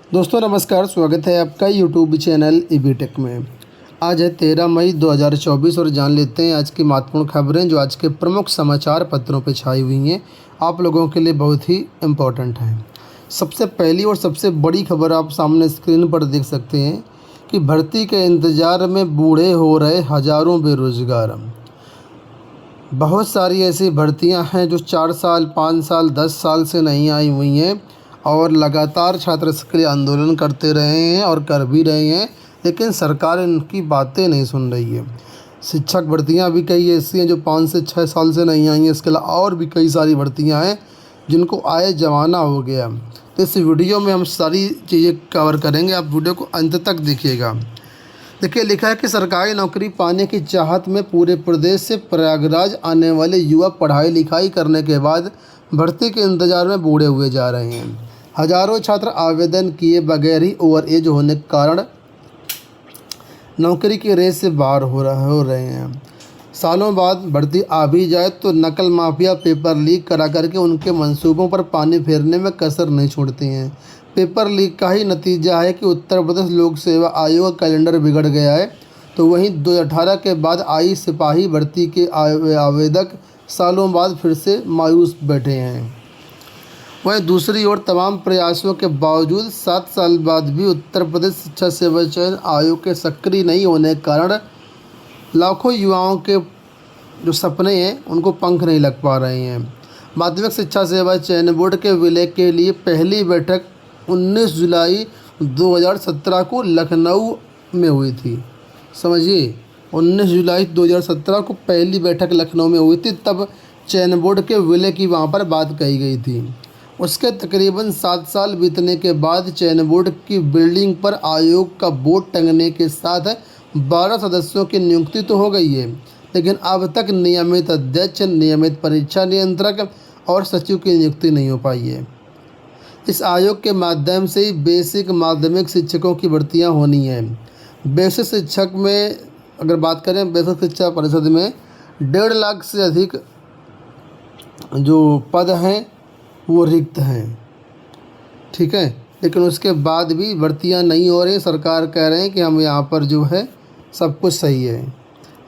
दोस्तों नमस्कार, स्वागत है आपका यूट्यूब चैनल ईबी टेक में। आज है 13 मई 2024 और जान लेते हैं आज की महत्वपूर्ण खबरें जो आज के प्रमुख समाचार पत्रों पर छाई हुई हैं। आप लोगों के लिए बहुत ही इम्पोर्टेंट हैं। सबसे पहली और सबसे बड़ी खबर आप सामने स्क्रीन पर देख सकते हैं कि भर्ती के इंतज़ार में बूढ़े हो रहे हज़ारों बेरोज़गार। बहुत सारी ऐसी भर्तियां हैं जो 4 साल 5 साल 10 साल से नहीं आई हुई हैं और लगातार छात्र इसके लिए आंदोलन करते रहे हैं और कर भी रहे हैं, लेकिन सरकार इनकी बातें नहीं सुन रही है। शिक्षक भर्तियां भी कई ऐसी हैं जो 5 से 6 साल से नहीं आई हैं। इसके अलावा और भी कई सारी भर्तियां हैं जिनको आए ज़माना हो गया। तो इस वीडियो में हम सारी चीज़ें कवर करेंगे, आप वीडियो को अंत तक देखिएगा। देखिए, लिखा है कि सरकारी नौकरी पाने की चाहत में पूरे प्रदेश से प्रयागराज आने वाले युवा पढ़ाई लिखाई करने के बाद भर्ती के इंतजार में बूढ़े हुए जा रहे हैं। हजारों छात्र आवेदन किए बगैर ही ओवर एज होने के कारण नौकरी की रेस से बाहर हो रहे हैं। सालों बाद भर्ती आ भी जाए तो नकल माफिया पेपर लीक करा करके उनके मंसूबों पर पानी फेरने में कसर नहीं छोड़ते हैं। पेपर लीक का ही नतीजा है कि उत्तर प्रदेश लोक सेवा आयोग का कैलेंडर बिगड़ गया है। तो वहीं 2018 के बाद आई सिपाही भर्ती के आवेदक सालों बाद फिर से मायूस बैठे हैं। वहीं दूसरी ओर तमाम प्रयासों के बावजूद 7 साल बाद भी उत्तर प्रदेश शिक्षा सेवा चयन आयोग के सक्रिय नहीं होने के कारण लाखों युवाओं के जो सपने हैं उनको पंख नहीं लग पा रहे हैं। माध्यमिक शिक्षा सेवा चयन बोर्ड के विलय के लिए पहली बैठक 19 जुलाई 2017 को लखनऊ में हुई थी। समझिए, 19 जुलाई 2017 को पहली बैठक लखनऊ में हुई थी। तब चयन बोर्ड के विलय की वहाँ पर बात कही गई थी। उसके तकरीबन 7 साल बीतने के बाद चयन बोर्ड की बिल्डिंग पर आयोग का बोर्ड टंगने के साथ 12 सदस्यों की नियुक्ति तो हो गई है, लेकिन अब तक नियमित अध्यक्ष, नियमित परीक्षा नियंत्रक और सचिव की नियुक्ति नहीं हो पाई है। इस आयोग के माध्यम से ही बेसिक माध्यमिक शिक्षकों की भर्तियां होनी हैं। बेसिक शिक्षक में अगर बात करें, बेसिक शिक्षा परिषद में 1.5 लाख से अधिक जो पद हैं वो रिक्त हैं। ठीक है, लेकिन उसके बाद भी भर्तियां नहीं हो रही। सरकार कह रहे हैं कि हम यहाँ पर जो है सब कुछ सही है।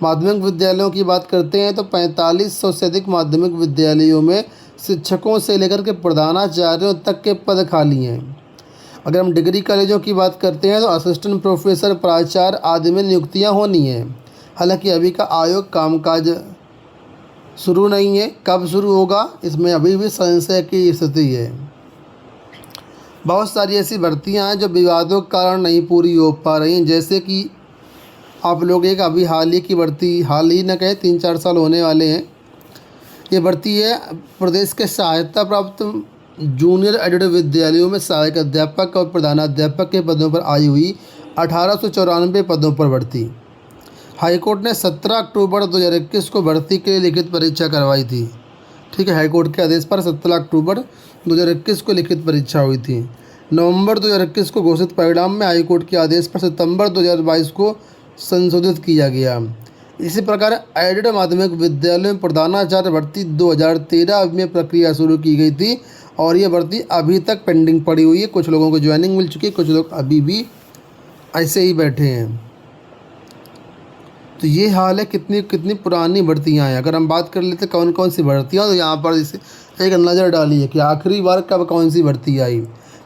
माध्यमिक विद्यालयों की बात करते हैं तो 4500 से अधिक माध्यमिक विद्यालयों में शिक्षकों से लेकर के प्रधानाचार्यों तक के पद खाली हैं। अगर हम डिग्री कॉलेजों की बात करते हैं तो असिस्टेंट प्रोफेसर, प्राचार्य आदि में नियुक्तियां होनी हैं। हालांकि अभी का आयोग कामकाज शुरू नहीं है, कब शुरू होगा इसमें अभी भी संशय की स्थिति है। बहुत सारी ऐसी भर्तियां हैं जो विवादों के कारण नहीं पूरी हो पा रही हैं। जैसे कि आप लोग एक अभी हाल ही की भर्ती, हाल ही न कहे 3-4 साल होने वाले हैं, ये भर्ती है प्रदेश के सहायता प्राप्त जूनियर एडेड विद्यालयों में सहायक अध्यापक और प्रधानाध्यापक के पदों पर आई हुई 1894 पदों पर भर्ती। हाईकोर्ट ने 17 अक्टूबर 2021 को भर्ती के लिए लिखित परीक्षा करवाई थी। ठीक है, हाईकोर्ट के आदेश पर 17 अक्टूबर 2021 को लिखित परीक्षा हुई थी। नवंबर 2021 को घोषित परिणाम में हाईकोर्ट के आदेश पर सितंबर 2022 को संशोधित किया गया। इसी प्रकार एडेड माध्यमिक विद्यालय में प्रधानाचार्य भर्ती 2013 में प्रक्रिया शुरू की गई थी और ये भर्ती अभी तक पेंडिंग पड़ी हुई है। कुछ लोगों को ज्वाइनिंग मिल चुकी है, कुछ लोग अभी भी ऐसे ही बैठे हैं। तो ये हाल है कितनी कितनी पुरानी भर्तियां हैं। अगर हम बात कर लेते कौन कौन सी भर्तियां, तो यहाँ पर इसे एक नज़र डालिए कि आखिरी बार कब कौन सी भर्ती आई।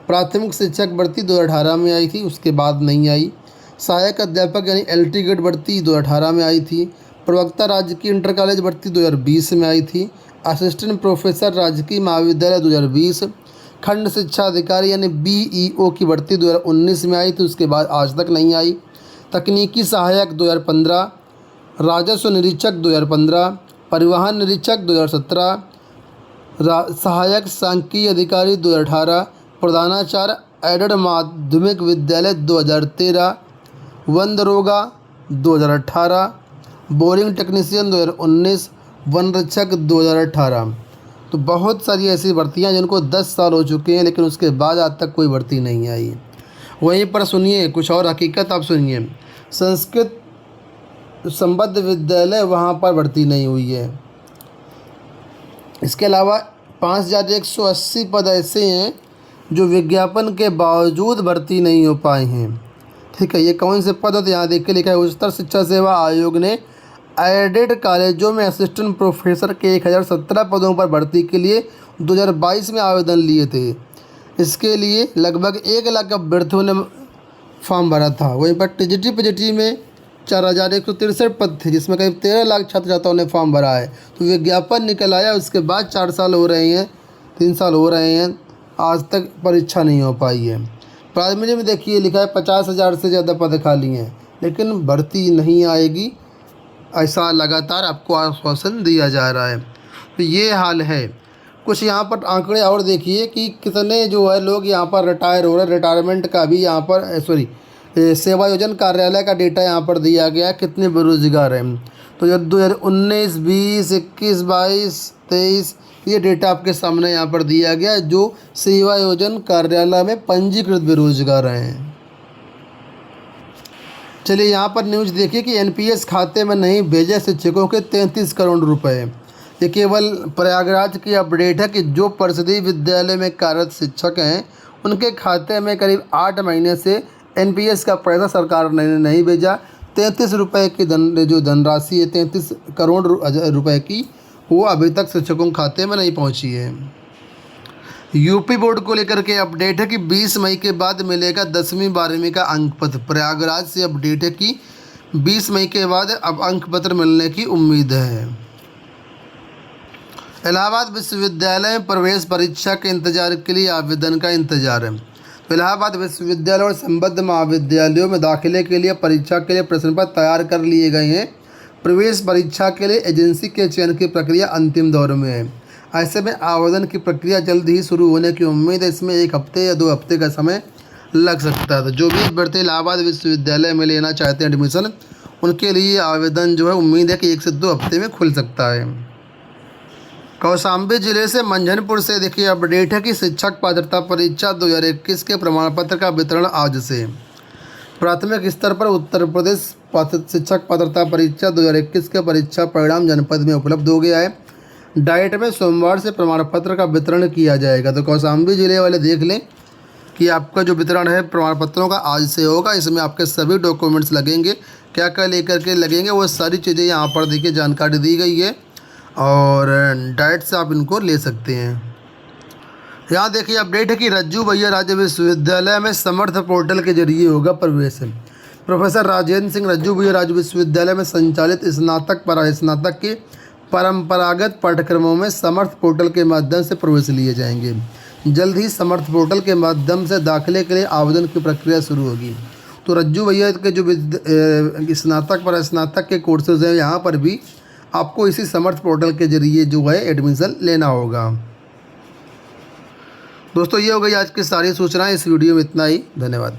प्राथमिक शिक्षक भर्ती 2018 में आई थी, उसके बाद नहीं आई। सहायक अध्यापक यानी LT ग्रेड भर्ती 2018 में आई थी। प्रवक्ता राजकीय इंटर कॉलेज भर्ती 2020 में आई थी। असिस्टेंट प्रोफेसर राजकीय महाविद्यालय 2020। खंड शिक्षा अधिकारी यानी BEO की भर्ती 2019 में आई थी, उसके बाद आज तक नहीं आई। तकनीकी सहायक 2015, राजस्व निरीक्षक 2015, परिवहन निरीक्षक 2017, सहायक सांख्यिकी अधिकारी 2018, प्रधानाचार्य एडेड माध्यमिक विद्यालय 2013, वन दरोगा 2018, बोरिंग टेक्नीशियन 2019, वन रक्षक 2018। तो बहुत सारी ऐसी भर्तियां जिनको 10 साल हो चुके हैं, लेकिन उसके बाद आज तक कोई भर्ती नहीं आई। वहीं पर सुनिए कुछ और हकीकत, आप सुनिए। संस्कृत संबद्ध विद्यालय वहाँ पर भर्ती नहीं हुई है। इसके अलावा 5180 पद ऐसे हैं जो विज्ञापन के बावजूद भर्ती नहीं हो पाए हैं। ठीक है, ये कौन से पद होते हैं यहाँ देख के लिखा है। उच्चतर शिक्षा सेवा आयोग ने एडेड कॉलेजों में असिस्टेंट प्रोफेसर के 1017 पदों पर भर्ती के लिए 2022 में आवेदन लिए थे। इसके लिए लगभग 1 लाख अभ्यर्थियों ने फॉर्म भरा था। वहीं पर टीजीटी पीजीटी में 4163 पद थे, जिसमें करीब 13 लाख छात्र छात्राओं ने फॉर्म भरा है। तो विज्ञापन निकल आया, उसके बाद 4 साल हो रहे हैं, 3 साल हो रहे हैं, आज तक परीक्षा नहीं हो पाई है। प्राइमरी में देखिए लिखा है 50,000 से ज़्यादा पद खाली हैं, लेकिन भर्ती नहीं आएगी, ऐसा लगातार आपको आश्वासन दिया जा रहा है। तो ये हाल है। कुछ यहाँ पर आंकड़े और देखिए कि कितने जो है लोग यहाँ पर रिटायर हो रहे हैं। रिटायरमेंट का भी यहाँ पर सेवा योजन कार्यालय का डेटा यहाँ पर दिया गया है, कितने बेरोजगार हैं। तो जब 2019, 20, 21, 22, 23 ये डेटा आपके सामने यहाँ पर दिया गया है, जो सेवा योजन कार्यालय में पंजीकृत बेरोजगार हैं। चलिए यहाँ पर न्यूज़ देखिए कि एनपीएस खाते में नहीं भेजे शिक्षकों के 33 करोड़ रुपए। ये केवल प्रयागराज की अपडेट है कि जो परिषदीय विद्यालय में कार्यरत शिक्षक हैं उनके खाते में करीब 8 महीने से एनपीएस का पैसा सरकार ने नहीं भेजा। 33 रुपये की धनराशि है, 33 करोड़ रुपए की, वो अभी तक शिक्षकों के खाते में नहीं पहुंची है। यूपी बोर्ड को लेकर के अपडेट है कि 20 मई के बाद मिलेगा 10वीं 12वीं का अंक पत्र। प्रयागराज से अपडेट है कि 20 मई के बाद अब अंक पत्र मिलने की उम्मीद है। इलाहाबाद विश्वविद्यालय में प्रवेश परीक्षा के इंतजार के लिए आवेदन का इंतजार है। तो इलाहाबाद विश्वविद्यालय और संबद्ध महाविद्यालयों में दाखिले के लिए परीक्षा के लिए प्रश्न पत्र तैयार कर लिए गए हैं। प्रवेश परीक्षा के लिए एजेंसी के चयन की प्रक्रिया अंतिम दौर में है। ऐसे में आवेदन की प्रक्रिया जल्द ही शुरू होने की उम्मीद है। इसमें 1 हफ्ते या 2 हफ्ते का समय लग सकता है। तो जो भी अभ्यर्थी इलाहाबाद विश्वविद्यालय में लेना चाहते हैं एडमिशन, उनके लिए आवेदन जो है उम्मीद है कि 1 से 2 हफ्ते में खुल सकता है। कौशाम्बी जिले से मंझनपुर से देखिए अपडेट है कि शिक्षक पात्रता परीक्षा 2021 के प्रमाण पत्र का वितरण आज से। प्राथमिक स्तर पर उत्तर प्रदेश शिक्षक पात्रता परीक्षा 2021 के परीक्षा परिणाम जनपद में उपलब्ध हो गया है। डाइट में सोमवार से प्रमाण पत्र का वितरण किया जाएगा। तो कौशाम्बी जिले वाले देख लें कि आपका जो वितरण है प्रमाण पत्रों का आज से होगा। इसमें आपके सभी डॉक्यूमेंट्स लगेंगे, क्या क्या लेकर के लगेंगे वो सारी चीज़ें यहाँ पर देखिए जानकारी दी गई है, और डाइट से आप इनको ले सकते हैं। यहाँ देखिए अपडेट है कि रज्जू भैया राज्य विश्वविद्यालय में समर्थ पोर्टल के जरिए होगा प्रवेश। प्रोफेसर राजेंद्र सिंह रज्जू भैया राज्य विश्वविद्यालय में संचालित स्नातक स्नातक के परंपरागत पाठ्यक्रमों में समर्थ पोर्टल के माध्यम से प्रवेश लिए जाएंगे। जल्द ही समर्थ पोर्टल के माध्यम से दाखिले के लिए आवेदन की प्रक्रिया शुरू होगी। तो रज्जू भैया के जो स्नातक के कोर्सेज हैं, यहाँ पर भी आपको इसी समर्थ पोर्टल के जरिए जो है एडमिशन लेना होगा। दोस्तों ये हो गई आज की सारी सूचनाएं। इस वीडियो में इतना ही। धन्यवाद।